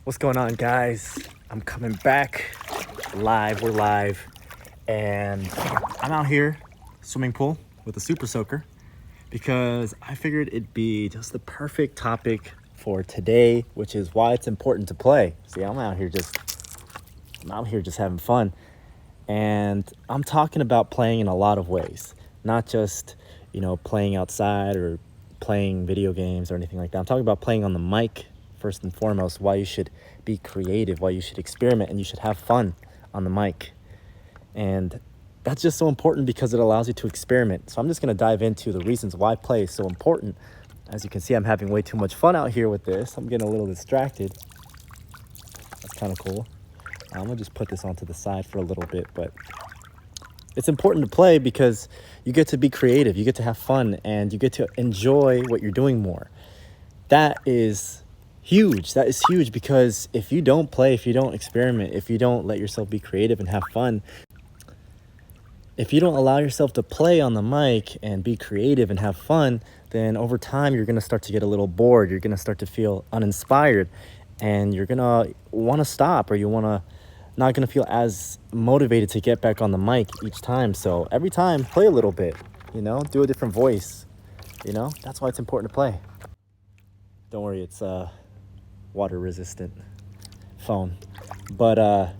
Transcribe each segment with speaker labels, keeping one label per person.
Speaker 1: What's going on, guys? I'm coming back live. We're live, and I'm out here swimming pool with a super soaker because I figured it'd be just the perfect topic for today, which is why it's important to play. See, I'm out here just having fun, and I'm talking about playing in a lot of ways, not just playing outside or playing video games or anything like that. I'm talking about playing on the mic. First and foremost, why you should be creative, why you should experiment, and you should have fun on the mic. And that's just so important because it allows you to experiment. So I'm just going to dive into the reasons why play is so important. As you can see, I'm having way too much fun out here with this. I'm getting a little distracted. That's kind of cool. I'm going to just put this onto the side for a little bit, but it's important to play because you get to be creative, you get to have fun, and you get to enjoy what you're doing more. That is huge. That is huge because if you don't play, if you don't experiment, if you don't let yourself be creative and have fun, if you don't allow yourself to play on the mic and be creative and have fun, then over time you're going to start to get a little bored. You're going to start to feel uninspired, and you're going to want to stop, or not going to feel as motivated to get back on the mic each time. So every time, play a little bit, do a different voice, that's why it's important to play. Don't worry, it's water resistant phone. But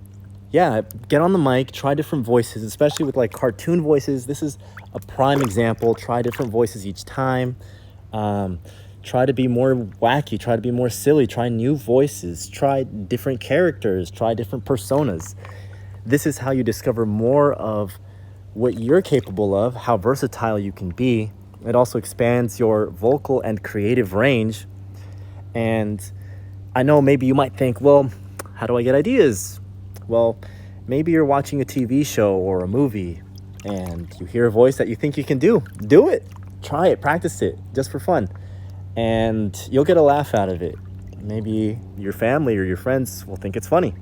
Speaker 1: yeah, get on the mic, try different voices, especially with like cartoon voices. This is a prime example. Try different voices each time. Try to be more wacky, try to be more silly, try new voices, try different characters, try different personas. This is how you discover more of what you're capable of, how versatile you can be. It also expands your vocal and creative range. And I know maybe you might think, well, how do I get ideas? Well, maybe you're watching a TV show or a movie and you hear a voice that you think you can do. Do it. Try it. Practice it just for fun. And you'll get a laugh out of it. Maybe your family or your friends will think it's funny.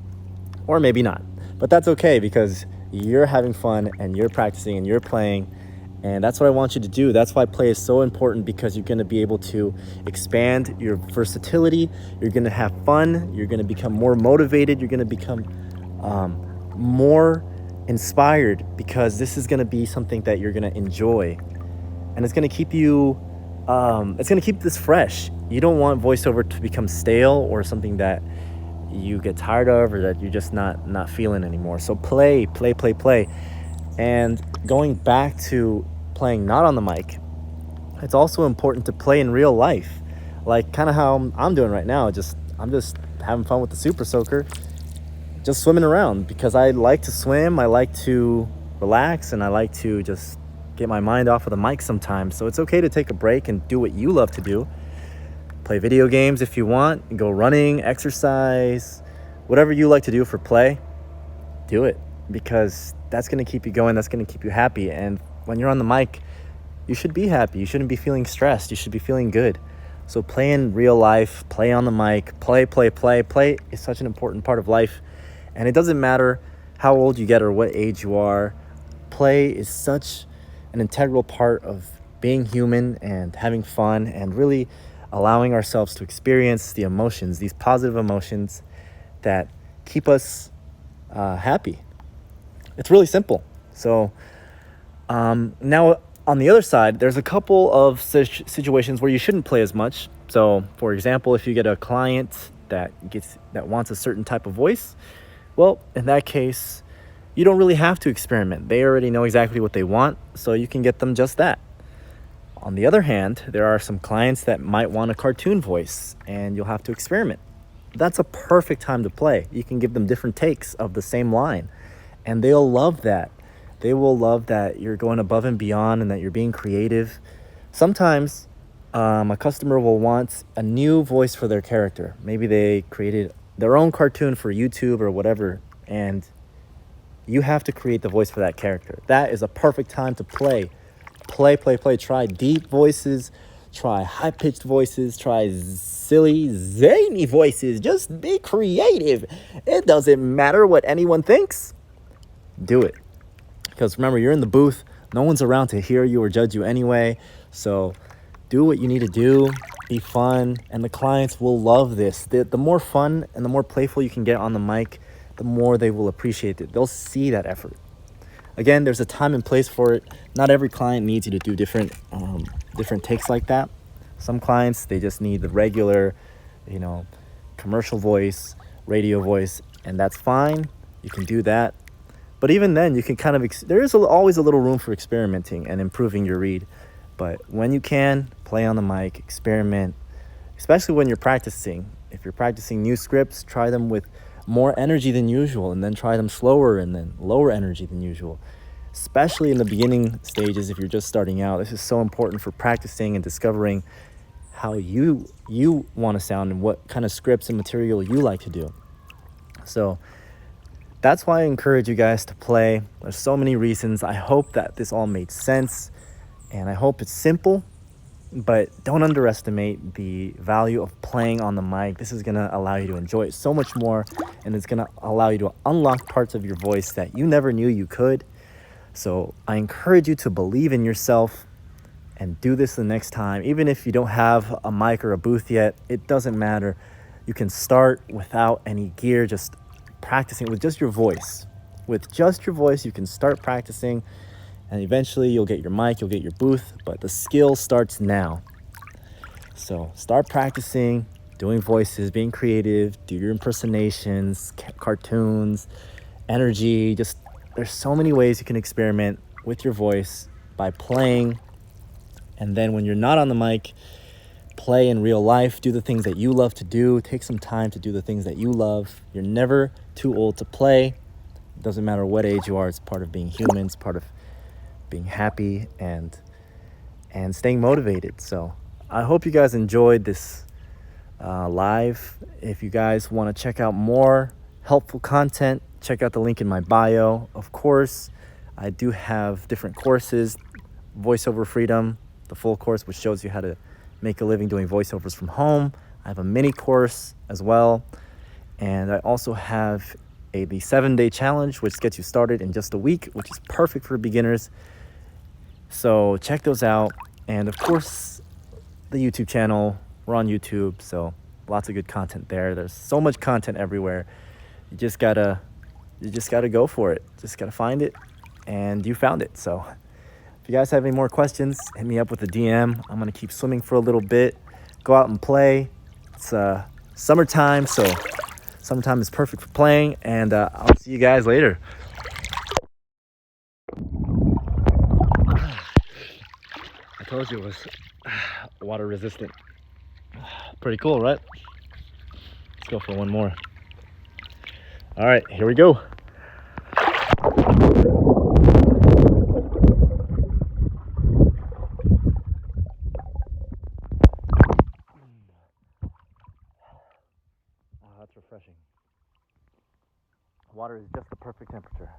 Speaker 1: Or maybe not. But that's okay because you're having fun and you're practicing and you're playing. And that's what I want you to do. That's why play is so important, because you're going to be able to expand your versatility. You're going to have fun. You're going to become more motivated. You're going to become more inspired, because this is going to be something that you're going to enjoy. And it's going to keep you, it's going to keep this fresh. You don't want voiceover to become stale or something that you get tired of or that you're just not feeling anymore. So play. And going back to playing not on the mic, it's also important to play in real life, like kind of how I'm doing right now. I'm just having fun with the super soaker, just swimming around, because I like to swim, I like to relax, and I like to just get my mind off of the mic sometimes. So it's okay to take a break and do what you love to do. Play video games if you want, go running, exercise, whatever you like to do for play, do it, because that's going to keep you going, that's going to keep you happy. And when you're on the mic, you should be happy. You shouldn't be feeling stressed. You should be feeling good. So play in real life, play on the mic, play. Play is such an important part of life. And it doesn't matter how old you get or what age you are. Play is such an integral part of being human and having fun and really allowing ourselves to experience the emotions, these positive emotions that keep us happy. It's really simple. So now on the other side, there's a couple of situations where you shouldn't play as much. So for example, if you get a client that wants a certain type of voice, well, in that case, you don't really have to experiment. They already know exactly what they want, so you can get them just that. On the other hand, there are some clients that might want a cartoon voice, and you'll have to experiment. That's a perfect time to play. You can give them different takes of the same line, and they'll love that. They will love that you're going above and beyond and that you're being creative. Sometimes a customer will want a new voice for their character. Maybe they created their own cartoon for YouTube or whatever, and you have to create the voice for that character. That is a perfect time to play. Play. Try deep voices, try high-pitched voices, try silly, zany voices. Just be creative. It doesn't matter what anyone thinks. Do it. Because remember, you're in the booth. No one's around to hear you or judge you anyway. So do what you need to do. be fun, and the clients will love this. The more fun and the more playful you can get on the mic, the more they will appreciate it. They'll see that effort. Again, there's a time and place for it. Not every client needs you to do different takes like that. Some clients, they just need the regular, you know, commercial voice, radio voice, and that's fine. You can do that. But even then, you can kind of, there is always a little room for experimenting and improving your read. But when you can, play on the mic, experiment, especially when you're practicing. If you're practicing new scripts, try them with more energy than usual, and then try them slower and then lower energy than usual. Especially in the beginning stages, if you're just starting out, this is so important for practicing and discovering how you want to sound and what kind of scripts and material you like to do. So that's why I encourage you guys to play. There's so many reasons. I hope that this all made sense, and I hope it's simple, but don't underestimate the value of playing on the mic. This is going to allow you to enjoy it so much more, and it's going to allow you to unlock parts of your voice that you never knew you could. So I encourage you to believe in yourself and do this the next time. Even if you don't have a mic or a booth yet, it doesn't matter. You can start without any gear, just practicing with just your voice. With just your voice, you can start practicing, and eventually you'll get your mic, you'll get your booth, but the skill starts now. So start practicing, doing voices, being creative, do your impersonations, cartoons, energy. Just, there's so many ways you can experiment with your voice by playing. And then when you're not on the mic, play in real life, do the things that you love to do, take some time to do the things that you love. You're never too old to play. It doesn't matter what age you are, it's part of being human, it's part of being happy and staying motivated. So I hope you guys enjoyed this live. If you guys want to check out more helpful content, check out the link in my bio. Of course, I do have different courses. Voiceover Freedom, the full course, which shows you how to make a living doing voiceovers from home. I have a mini course as well. And I also have the 7-day challenge, which gets you started in just a week, which is perfect for beginners. So check those out. And of course, the YouTube channel. We're on YouTube, so lots of good content there. There's so much content everywhere. You just gotta go for it. Just gotta find it, and you found it. So if you guys have any more questions, hit me up with a DM. I'm gonna keep swimming for a little bit. Go out and play. It's summertime, so summertime is perfect for playing, and I'll see you guys later. I told you it was water resistant. Pretty cool, right? Let's go for one more. All right, here we go. That's refreshing. Water is just the perfect temperature.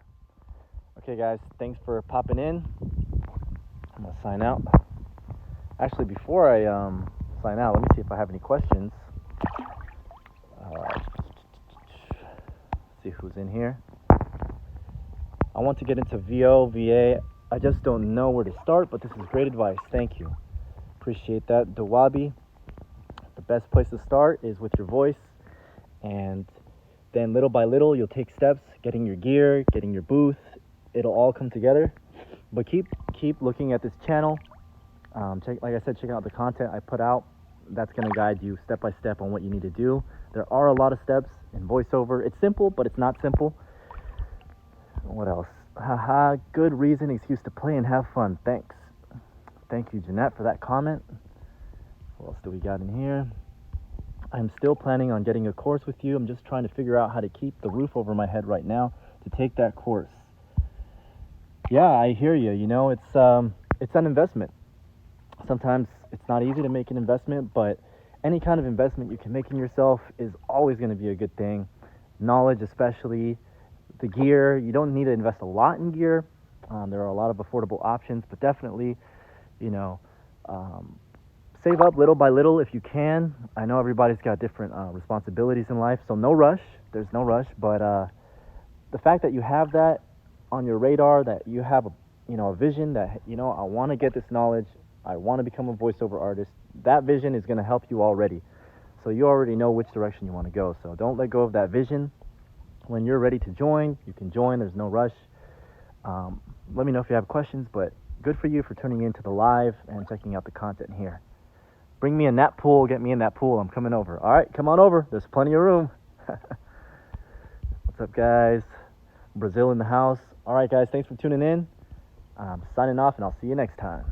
Speaker 1: Okay, guys, thanks for popping in. I'm gonna sign out. Actually, before I sign out, let me see if I have any questions. See who's in here. I want to get into VO, VA. I just don't know where to start, but this is great advice. Thank you. Appreciate that. Dawabi, the best place to start is with your voice, and then little by little you'll take steps, getting your gear, getting your booth. It'll all come together. But keep looking at this channel. Like I said, check out the content I put out. That's going to guide you step by step on what you need to do. There are a lot of steps in voiceover. It's simple, but it's not simple. What else? Haha, good reason, excuse to play and have fun. Thanks. Thank you, Jeanette, for that comment. What else do we got in here? I'm still planning on getting a course with you. I'm just trying to figure out how to keep the roof over my head right now to take that course. Yeah, I hear you. You know, it's an investment. Sometimes it's not easy to make an investment, but any kind of investment you can make in yourself is always going to be a good thing. Knowledge, especially the gear. You don't need to invest a lot in gear. There are a lot of affordable options, but definitely, you know, save up little by little if you can. I know everybody's got different responsibilities in life, so no rush. There's no rush, but the fact that you have that on your radar, that you have a vision that, I want to get this knowledge, I want to become a voiceover artist, that vision is going to help you already. So you already know which direction you want to go. So don't let go of that vision. When you're ready to join, you can join. There's no rush. Let me know if you have questions, but good for you for tuning into the live and checking out the content here. Bring me in that pool. Get me in that pool. I'm coming over. All right, come on over. There's plenty of room. What's up, guys? Brazil in the house. All right, guys, thanks for tuning in. I'm signing off, and I'll see you next time.